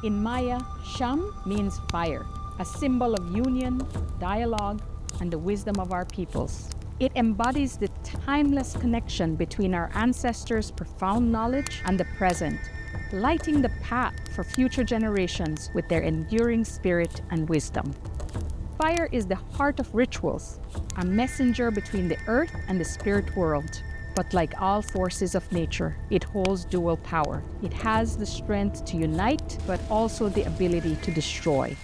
In Maya, Sham means fire, a symbol of union, dialogue, and the wisdom of our peoples. It embodies the timeless connection between our ancestors' profound knowledge and the present, lighting the path for future generations with their enduring spirit and wisdom. Fire is the heart of rituals, a messenger between the earth and the spirit world. But like all forces of nature, it holds dual power. It has the strength to unite, but also the ability to destroy.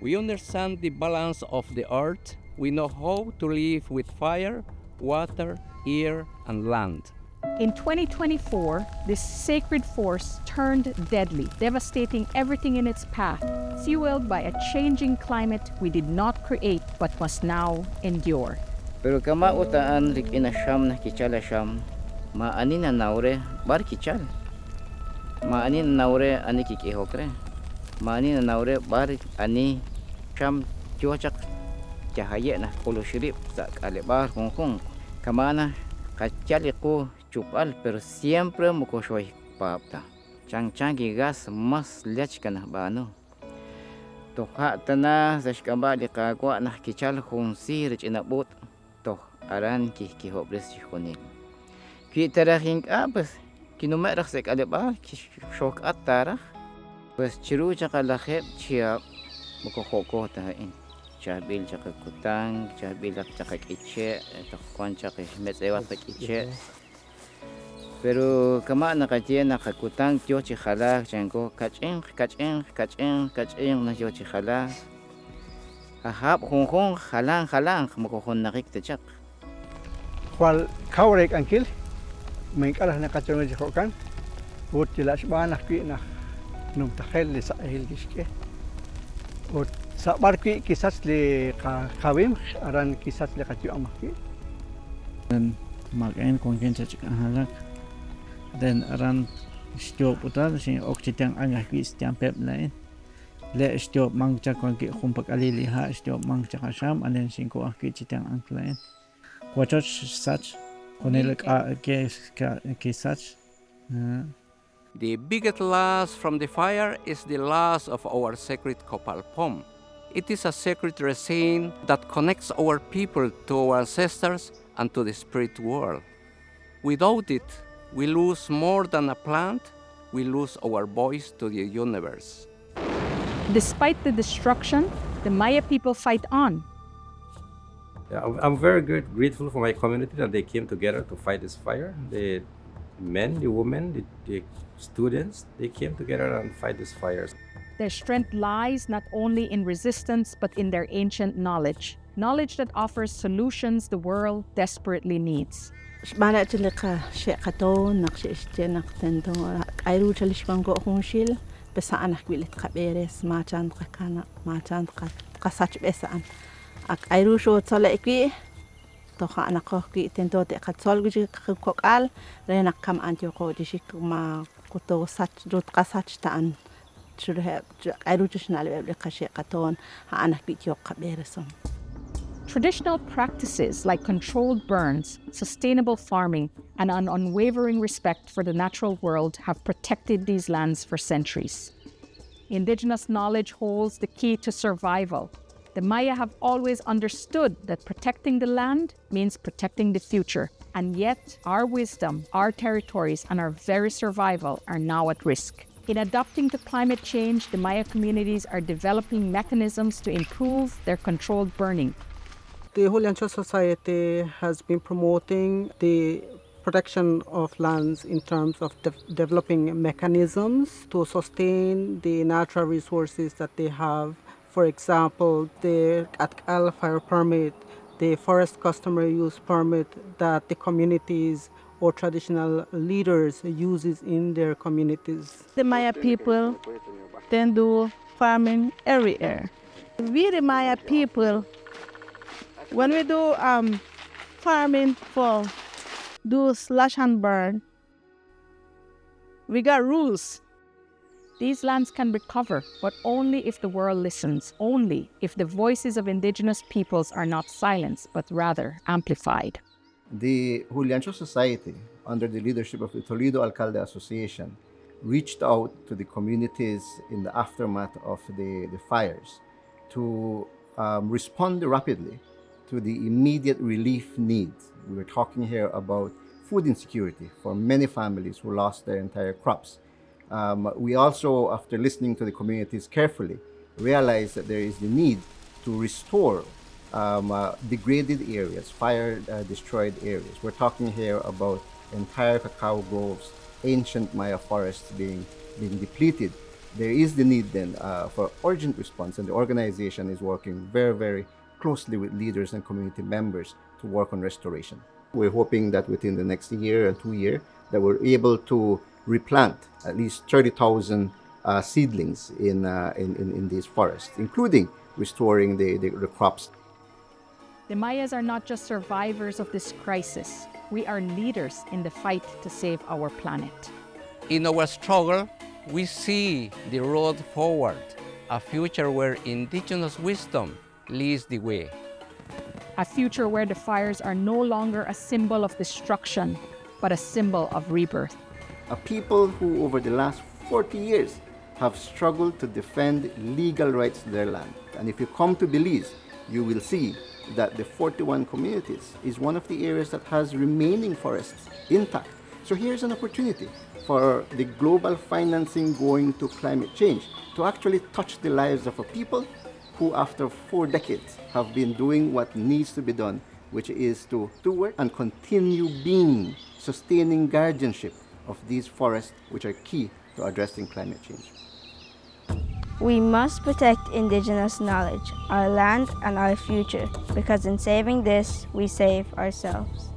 We understand the balance of the earth. We know how to live with fire, water, air, and land. In 2024, this sacred force turned deadly, devastating everything in its path, fueled by a changing climate we did not create but must now endure. Pero kama utaan rik inasyam na kichala syam, maani na naure bar kichal. Maani na naure ani kikihokre. Maani na naure bar ani syam cuacak cahaya na kulo shirip sa kalebar kongkong. Kamana kachali ko chupal pero siempre mukoshoy papta. Chang gigas mas lech kana bano. Toha tana sa shkamba di kagwa na kichal kung si rich inabot. Toh aran kihobres chikonin. Ki taraking abas kinumerak sa kalebar shok at tarak. Bas chiru tsaka lakhet siya mukokoko tahain. Chabil tsaka kutang, chabilak tsaka kitche, takwan tsaka metsewat sa kitche. Pero kama nakatiya nakakutang tiyo chikhala, tiyangko kaching na tiyo chikhala. Ahap kung halang makukhon nakik tachak. While kaurek angkil, may kalah na katungan sa kokan, ut tilas ba nakwi na nung takhel li sa ahil kiske. Ut sa barkwi kisas li kawim, aran kisas li katiyo ang makwi. Dan mag-en kung kinsa chik ang halak. Dan aran stop utal sing oksitang angah kwi stiang pep lain. Le stop mangcha kung ki kumpak aliliha stop mangcha kasam anen sing ko akwi chitang ang lain. Wachot such konelek ke such. The biggest loss from the fire is the loss of our sacred copal pom. It is a sacred resin that connects our people to our ancestors and to the spirit world. Without it, we lose more than a plant, we lose our voice to the universe. Despite the destruction, the Maya people fight on. Yeah, I'm very grateful for my community that they came together to fight this fire. The men, the women, the students, they came together and fight this fire. Their strength lies not only in resistance but in their ancient knowledge that offers solutions the world desperately needs. Bana tilika she kato nak she nak tento airu chalish bango hunshil besa anak wilit kaberes machan kakana machan kasach besaan ak airu sho tsala ikwi to kha anak ko ki tento te katsol guji kokal renak kam antyo ko dishik ma kuto sach dot kasach taan churhe airu chishnal be kashe katon ha anak bityo kabereson. Traditional practices like controlled burns, sustainable farming, and an unwavering respect for the natural world have protected these lands for centuries. Indigenous knowledge holds the key to survival. The Maya have always understood that protecting the land means protecting the future, and yet our wisdom, our territories, and our very survival are now at risk. In adapting to climate change, the Maya communities are developing mechanisms to improve their controlled burning. The Holy Ancestral Society has been promoting the protection of lands in terms of developing mechanisms to sustain the natural resources that they have. For example, the Atkal fire permit, the forest customary use permit that the communities or traditional leaders uses in their communities. The Maya people then do farming every year. We the Maya people, when we do farming for do slash and burn, we got rules. These lands can recover, but only if the world listens, only if the voices of indigenous peoples are not silenced, but rather amplified. The Holy Ancestral Society, under the leadership of the Toledo Alcalde Association, reached out to the communities in the aftermath of the fires to respond rapidly to the immediate relief needs. We were talking here about food insecurity for many families who lost their entire crops. We also, after listening to the communities carefully, realized that there is the need to restore degraded areas, fire-destroyed areas. We're talking here about entire cacao groves, ancient Maya forests being depleted. There is the need then for urgent response, and the organization is working very, very closely with leaders and community members to work on restoration. We're hoping that within the next year and 2 years that we're able to replant at least 30,000 seedlings in these forests, including restoring the crops. The Mayas are not just survivors of this crisis. We are leaders in the fight to save our planet. In our struggle, we see the road forward, a future where indigenous wisdom leads the way. A future where the fires are no longer a symbol of destruction, but a symbol of rebirth. A people who over the last 40 years have struggled to defend legal rights to their land. And if you come to Belize, you will see that the 41 communities is one of the areas that has remaining forests intact. So here's an opportunity for the global financing going to climate change to actually touch the lives of a people who after 4 decades have been doing what needs to be done, which is to steward and continue being sustaining guardianship of these forests, which are key to addressing climate change. We must protect indigenous knowledge, our land and our future, because in saving this, we save ourselves.